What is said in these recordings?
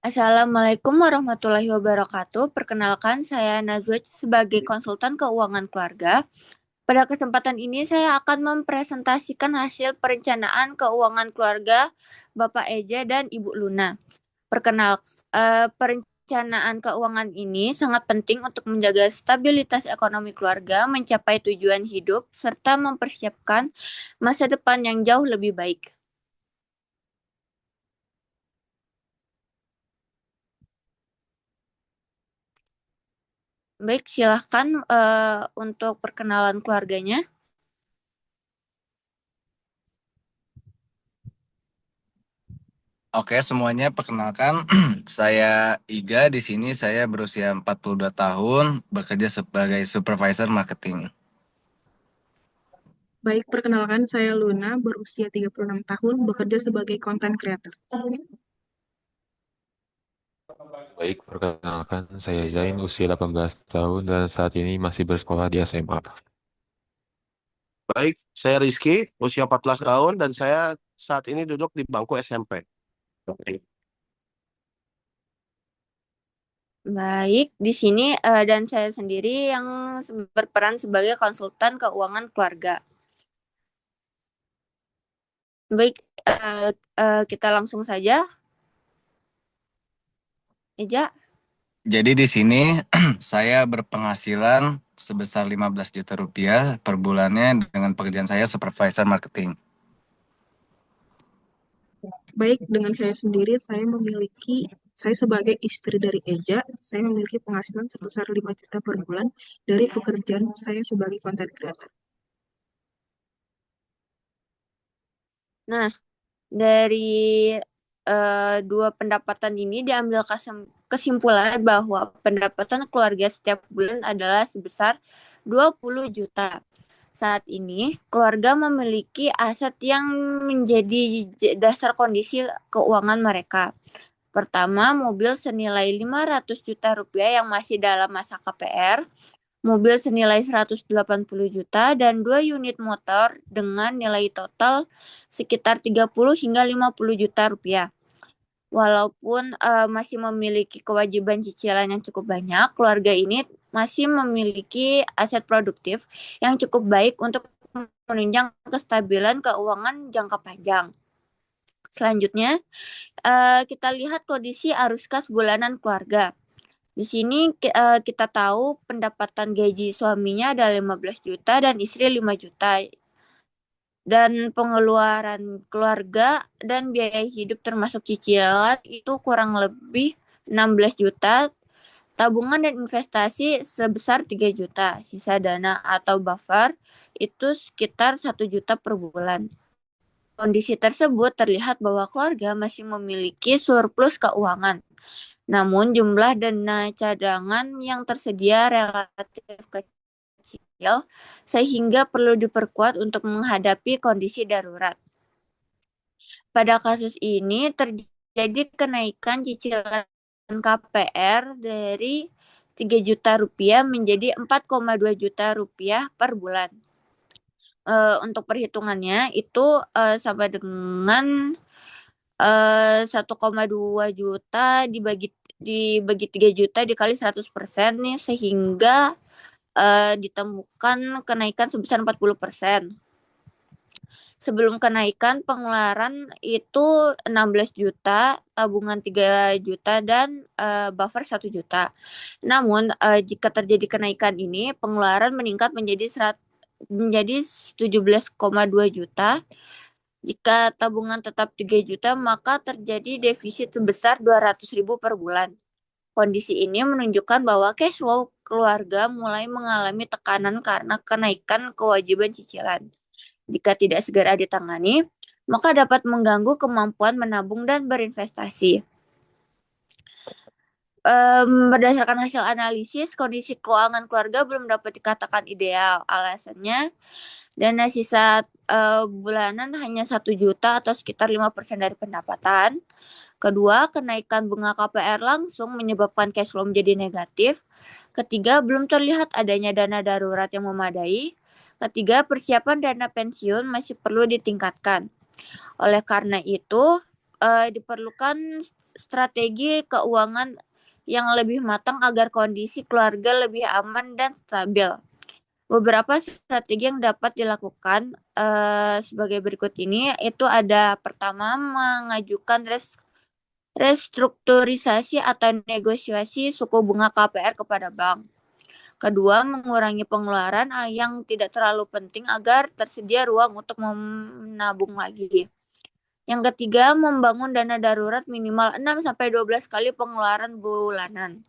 Assalamualaikum warahmatullahi wabarakatuh. Perkenalkan, saya Najwa sebagai konsultan keuangan keluarga. Pada kesempatan ini saya akan mempresentasikan hasil perencanaan keuangan keluarga Bapak Eja dan Ibu Luna. Perencanaan keuangan ini sangat penting untuk menjaga stabilitas ekonomi keluarga, mencapai tujuan hidup, serta mempersiapkan masa depan yang jauh lebih baik. Baik, silahkan untuk perkenalan keluarganya. Oke, semuanya perkenalkan, saya Iga. Di sini saya berusia 42 tahun, bekerja sebagai supervisor marketing. Baik, perkenalkan saya Luna, berusia 36 tahun, bekerja sebagai content creator. Baik, perkenalkan saya Zain, usia 18 tahun dan saat ini masih bersekolah di SMA. Baik, saya Rizky, usia 14 tahun, dan saya saat ini duduk di bangku SMP. Oke. Baik, di sini dan saya sendiri yang berperan sebagai konsultan keuangan keluarga. Baik, kita langsung saja. Eja, Jadi di sini saya berpenghasilan sebesar 15 juta rupiah per bulannya dengan pekerjaan saya supervisor marketing. Baik, dengan saya sendiri, saya sebagai istri dari Eja, saya memiliki penghasilan sebesar 5 juta per bulan dari pekerjaan saya sebagai content creator. nah dari dua pendapatan ini diambil kesimpulan bahwa pendapatan keluarga setiap bulan adalah sebesar 20 juta. Saat ini, keluarga memiliki aset yang menjadi dasar kondisi keuangan mereka. Pertama, mobil senilai 500 juta rupiah yang masih dalam masa KPR, mobil senilai 180 juta, dan 2 unit motor dengan nilai total sekitar 30 hingga 50 juta rupiah. Walaupun masih memiliki kewajiban cicilan yang cukup banyak, keluarga ini masih memiliki aset produktif yang cukup baik untuk menunjang kestabilan keuangan jangka panjang. Selanjutnya, kita lihat kondisi arus kas bulanan keluarga. Di sini kita tahu pendapatan gaji suaminya ada 15 juta dan istri 5 juta. Dan pengeluaran keluarga dan biaya hidup termasuk cicilan itu kurang lebih 16 juta, tabungan dan investasi sebesar 3 juta, sisa dana atau buffer itu sekitar 1 juta per bulan. Kondisi tersebut terlihat bahwa keluarga masih memiliki surplus keuangan. Namun jumlah dana cadangan yang tersedia relatif kecil sehingga perlu diperkuat untuk menghadapi kondisi darurat. Pada kasus ini terjadi kenaikan cicilan KPR dari 3 juta rupiah menjadi 4,2 juta rupiah per bulan. Untuk perhitungannya itu sama dengan 1,2 juta dibagi 3 juta dikali 100% nih, sehingga ditemukan kenaikan sebesar 40%. Sebelum kenaikan pengeluaran itu 16 juta, tabungan 3 juta, dan buffer 1 juta. Namun jika terjadi kenaikan ini, pengeluaran meningkat menjadi 17,2 juta. Jika tabungan tetap 3 juta, maka terjadi defisit sebesar 200.000 per bulan. Kondisi ini menunjukkan bahwa cash flow keluarga mulai mengalami tekanan karena kenaikan kewajiban cicilan. Jika tidak segera ditangani, maka dapat mengganggu kemampuan menabung dan berinvestasi. Berdasarkan hasil analisis, kondisi keuangan keluarga belum dapat dikatakan ideal. Alasannya, dana sisa bulanan hanya 1 juta atau sekitar 5% dari pendapatan. Kedua, kenaikan bunga KPR langsung menyebabkan cash flow menjadi negatif. Ketiga, belum terlihat adanya dana darurat yang memadai. Ketiga, persiapan dana pensiun masih perlu ditingkatkan. Oleh karena itu, diperlukan strategi keuangan yang lebih matang agar kondisi keluarga lebih aman dan stabil. Beberapa strategi yang dapat dilakukan sebagai berikut ini, itu ada pertama mengajukan restrukturisasi atau negosiasi suku bunga KPR kepada bank. Kedua, mengurangi pengeluaran yang tidak terlalu penting agar tersedia ruang untuk menabung lagi. Yang ketiga, membangun dana darurat minimal 6-12 kali pengeluaran bulanan.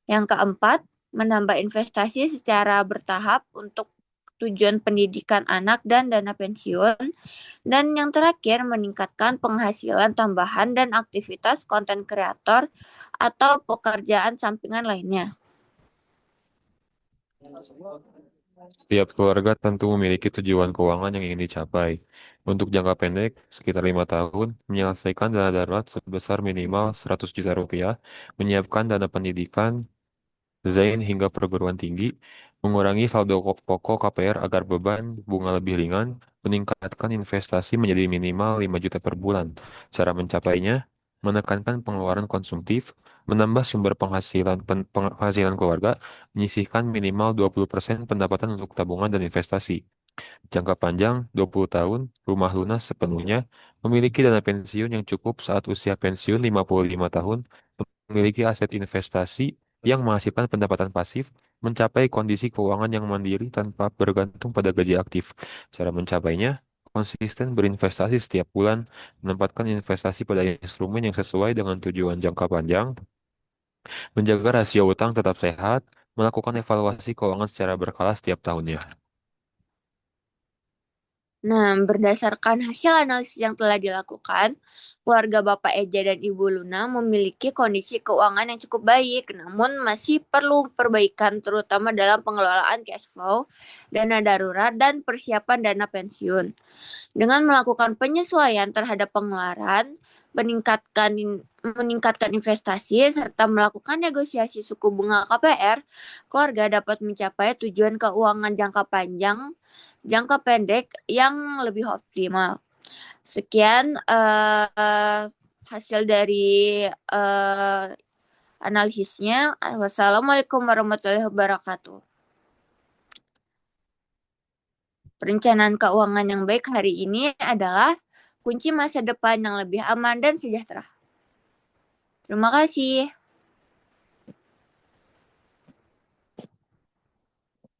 Yang keempat, menambah investasi secara bertahap untuk tujuan pendidikan anak dan dana pensiun. Dan yang terakhir, meningkatkan penghasilan tambahan dan aktivitas konten kreator atau pekerjaan sampingan lainnya. Setiap keluarga tentu memiliki tujuan keuangan yang ingin dicapai. Untuk jangka pendek, sekitar 5 tahun, menyelesaikan dana darurat sebesar minimal 100 juta rupiah, menyiapkan dana pendidikan, Zain hingga perguruan tinggi, mengurangi saldo pokok KPR agar beban bunga lebih ringan, meningkatkan investasi menjadi minimal 5 juta per bulan. Cara mencapainya, menekankan pengeluaran konsumtif, menambah sumber penghasilan keluarga, menyisihkan minimal 20% pendapatan untuk tabungan dan investasi. Jangka panjang, 20 tahun, rumah lunas sepenuhnya, memiliki dana pensiun yang cukup saat usia pensiun 55 tahun, memiliki aset investasi yang menghasilkan pendapatan pasif, mencapai kondisi keuangan yang mandiri tanpa bergantung pada gaji aktif. Cara mencapainya, konsisten berinvestasi setiap bulan, menempatkan investasi pada instrumen yang sesuai dengan tujuan jangka panjang, menjaga rasio utang tetap sehat, melakukan evaluasi keuangan secara berkala setiap tahunnya. Nah, berdasarkan hasil analisis yang telah dilakukan, keluarga Bapak Eja dan Ibu Luna memiliki kondisi keuangan yang cukup baik, namun masih perlu perbaikan terutama dalam pengelolaan cash flow, dana darurat, dan persiapan dana pensiun. Dengan melakukan penyesuaian terhadap pengeluaran, meningkatkan investasi, serta melakukan negosiasi suku bunga KPR, keluarga dapat mencapai tujuan keuangan jangka pendek yang lebih optimal. Sekian hasil dari analisisnya. Wassalamualaikum warahmatullahi wabarakatuh. Perencanaan keuangan yang baik hari ini adalah kunci masa depan yang lebih aman dan sejahtera. Terima kasih.